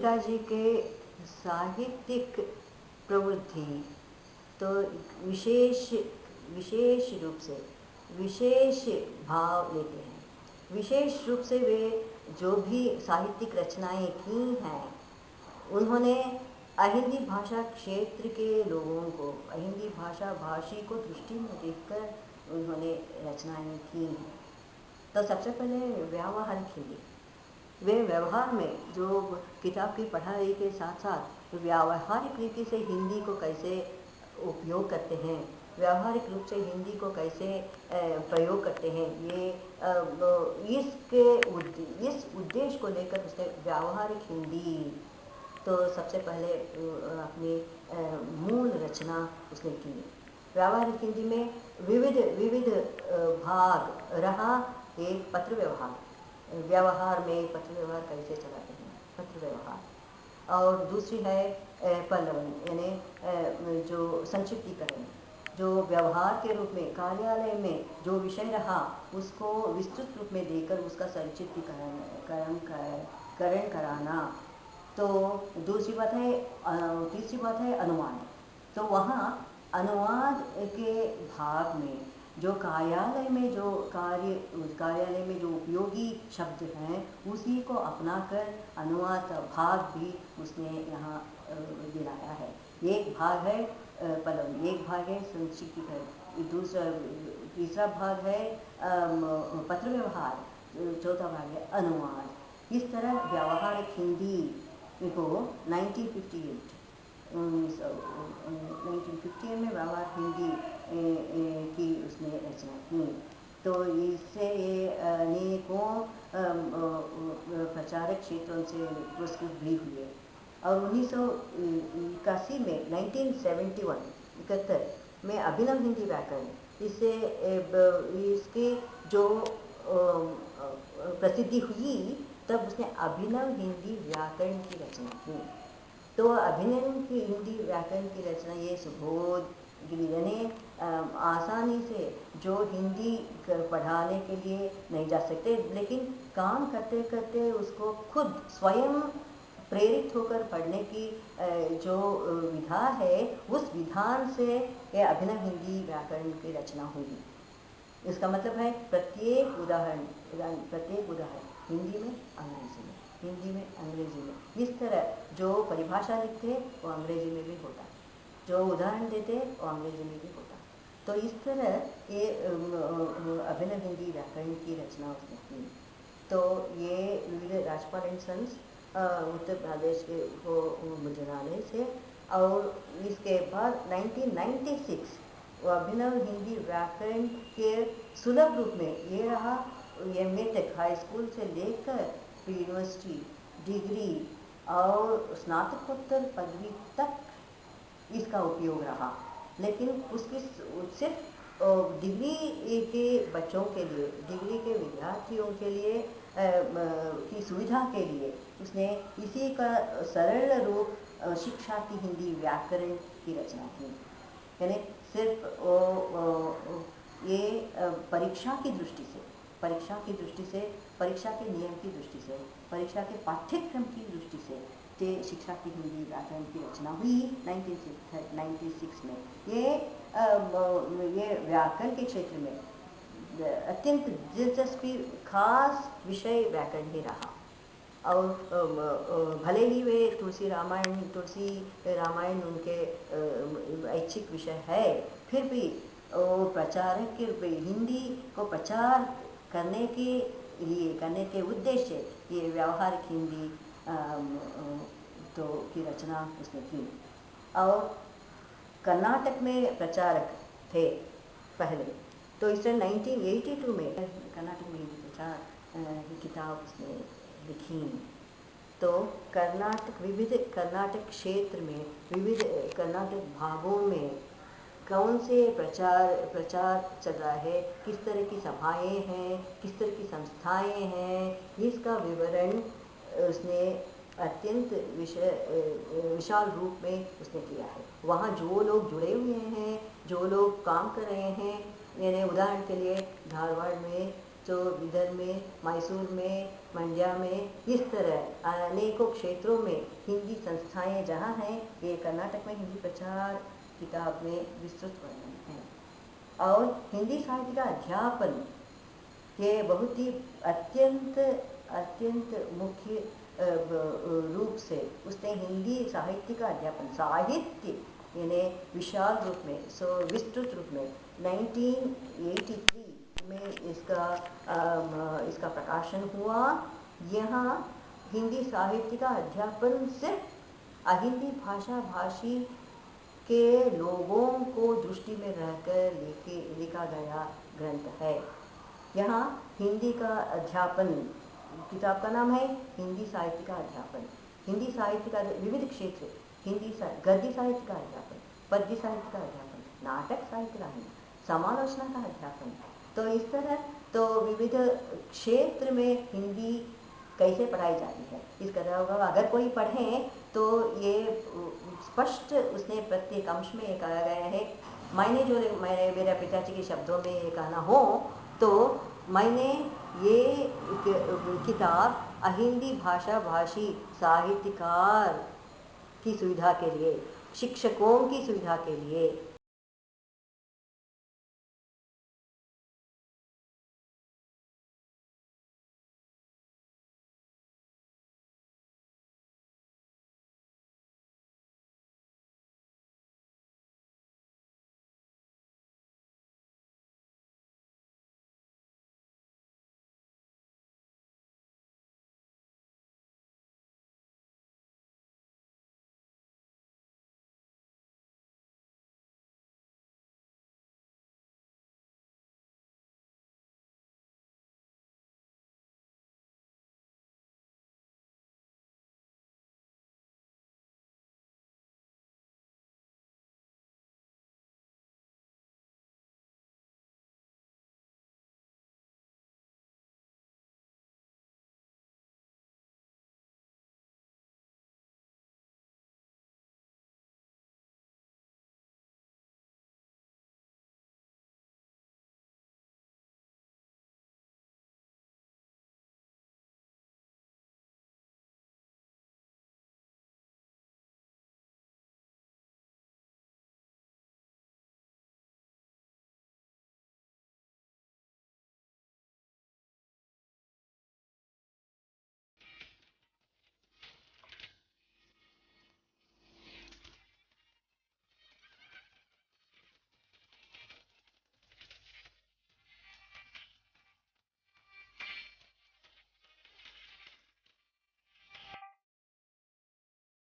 गोयनका जी के साहित्यिक प्रवृत्ति तो विशेष रूप से विशेष भाव लेते हैं। विशेष रूप से वे जो भी साहित्यिक रचनाएं की हैं उन्होंने अहिंदी भाषा क्षेत्र के लोगों को, अहिंदी भाषा भाषी को दृष्टि में देखकर उन्होंने रचनाएं की हैं। तो सबसे पहले व्यावहारिक हिंदी, वे व्यवहार में जो किताब की पढ़ाई के साथ साथ व्यावहारिक रीति से हिंदी को कैसे उपयोग करते हैं, व्यावहारिक रूप से हिंदी को कैसे प्रयोग करते हैं, ये इस उद्देश्य को लेकर उसने व्यावहारिक हिंदी तो सबसे पहले अपनी मूल रचना उसने की। व्यावहारिक हिंदी में विविध भाग रहा। एक पत्र व्यवहार, व्यवहार में पत्र व्यवहार कैसे चलाते हैं, पत्र व्यवहार, और दूसरी है पल्लवन यानी जो संक्षिप्तीकरण, जो व्यवहार के रूप में कार्यालय में जो विषय रहा उसको विस्तृत रूप में देकर उसका संक्षिप्तीकरण कराना। तो दूसरी बात है, तीसरी बात है अनुवाद। तो वहाँ अनुवाद के भाग में जो कार्यालय में जो उपयोगी शब्द हैं उसी को अपनाकर अनुवाद भाग भी उसने यहाँ दिलाया है। एक भाग है पल्लव, एक भाग है संक्षिप्तीकरण, तीसरा भाग है पत्र व्यवहार, चौथा भाग है अनुवाद। इस तरह व्यावहारिक हिंदी को 1958 में व्यावहार हिंदी की उसने रचना की। तो इससे अनेकों प्रचारक क्षेत्रों से पुरस्कृत भी हुए। और 1981 में 1971 में अभिनव हिंदी व्याकरण, इसकी जो प्रसिद्धि हुई तब उसने अभिनव हिंदी व्याकरण की रचना की। तो अभिनव की हिंदी व्याकरण की रचना ये सुबोध गिरी आसानी से जो हिंदी पढ़ाने के लिए नहीं जा सकते, लेकिन काम करते करते उसको खुद स्वयं प्रेरित होकर पढ़ने की जो विधा है उस विधान से ये अभिनव हिंदी व्याकरण की रचना हुई। इसका मतलब है प्रत्येक उदाहरण हिंदी में अंग्रेजी में, हिंदी में अंग्रेजी में, इस तरह जो परिभाषा लिखते वो अंग्रेजी में भी होता, जो उदाहरण देते वो अंग्रेजी में भी होता। तो इस तरह ये अभिनव हिंदी व्याकरण की रचना उसने की। तो ये विविध राजपाल एंड सन्स उत्तर प्रदेश के वो मुद्रणालय से, और इसके बाद 1996 वो अभिनव हिंदी व्याकरण के सुलभ रूप में ये रहा। MA तक हाई स्कूल से लेकर यूनिवर्सिटी डिग्री और स्नातकोत्तर पदवी तक इसका उपयोग रहा। लेकिन उसकी सिर्फ डिग्री के बच्चों के लिए, डिग्री के विद्यार्थियों के लिए की सुविधा के लिए उसने इसी का सरल रूप शिक्षार्थी हिंदी व्याकरण की रचना की। यानी सिर्फ ये परीक्षा की दृष्टि से, परीक्षा के नियम की दृष्टि से, परीक्षा के पाठ्यक्रम की दृष्टि से शिक्षा की हिंदी व्याकरण की रचना हुई 1996 में। ये व्याकरण के क्षेत्र में अत्यंत दिलचस्पी खास विषय व्याकरण ही रहा। और भले ही वे तुलसी रामायण उनके ऐच्छिक विषय है, फिर भी प्रचारक के हिंदी को प्रचार करने के उद्देश्य ये व्यावहारिक हिंदी की रचना उसने की। और कर्नाटक में प्रचारक थे पहले, तो इससे 1982 में कर्नाटक में हिंदी प्रचार की किताब उसने लिखी। तो विविध कर्नाटक क्षेत्र में, विविध कर्नाटक भागों में कौन से प्रचार चल रहा है, किस तरह की सभाएं हैं, किस तरह की संस्थाएं हैं, इसका विवरण उसने अत्यंत विशाल रूप में उसने किया है। वहाँ जो लोग जुड़े हुए हैं, जो लोग काम कर रहे हैं, यानी उदाहरण के लिए धारवाड़ में, तो विदर्भ में, मैसूर में, मंड्या में इस तरह अनेकों क्षेत्रों में हिंदी संस्थाएं जहाँ हैं, ये कर्नाटक में हिंदी प्रचार किताब में विस्तृत वर्णन है। और हिंदी साहित्य का अध्यापन ये बहुत ही अत्यंत अत्यंत मुख्य रूप से उसने हिंदी साहित्य का अध्यापन, साहित्य यानी विशाल रूप में, विस्तृत रूप में 1983 में इसका प्रकाशन हुआ। यहाँ हिंदी साहित्य का अध्यापन सिर्फ अहिंदी भाषा भाषी के लोगों को दृष्टि में रहकर लिखा गया ग्रंथ है। यहाँ हिंदी का अध्यापन, किताब का नाम है हिंदी साहित्य का अध्यापन। हिंदी साहित्य का विविध क्षेत्र, गद्य साहित्य का अध्यापन, पद्य साहित्य का अध्यापन, नाटक साहित्य का, समालोचना का अध्यापन। तो इस तरह तो विविध क्षेत्र में हिंदी कैसे पढ़ाई जाती है इसका अगर कोई पढ़े तो ये स्पष्ट उसने प्रत्येक अंश में ये कहा गया है। मैंने मेरे पिताजी के शब्दों में ये कहना हो तो मैंने ये किताब अहिंदी भाषा भाषी साहित्यकार की सुविधा के लिए, शिक्षकों की सुविधा के लिए